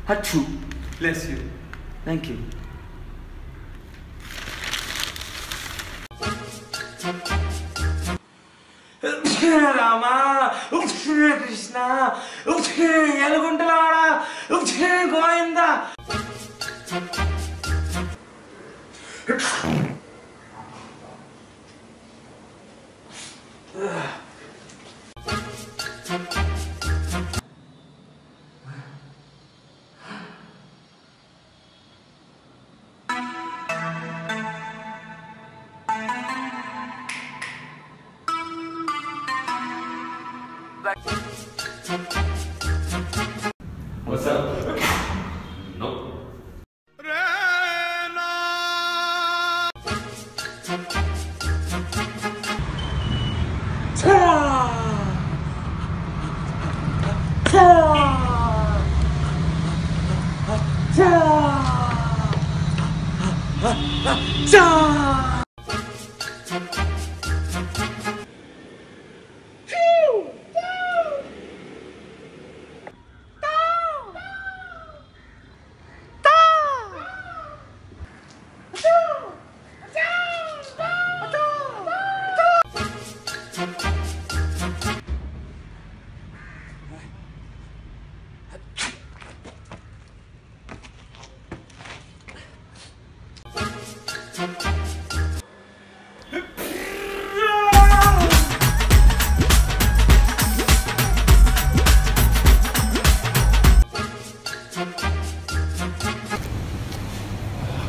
Hachu. Bless you. Thank you. Rama, Krishna, Yalagundalara, Goinda. What's up? Nope.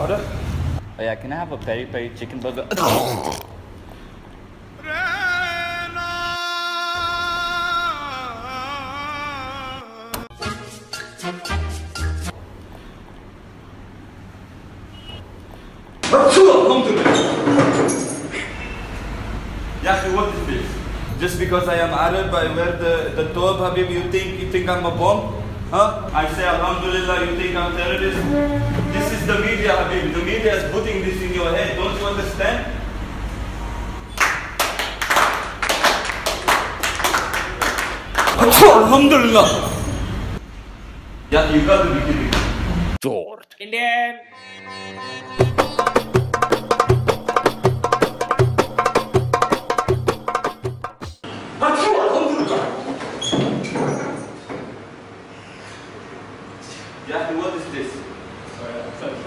Order? Oh yeah, can I have a peri peri chicken burger? Yahi, what is this? Just because I am Arab, I wear the tob, Habib, you think I'm a bomb? Huh? I say Alhamdulillah, you think I'm terrorist? This is the media, Habib. The media is putting this in your head. Don't you understand? Alhamdulillah. Yeah, you got to be kidding. Jordindian. Yeah, what is this? Sorry,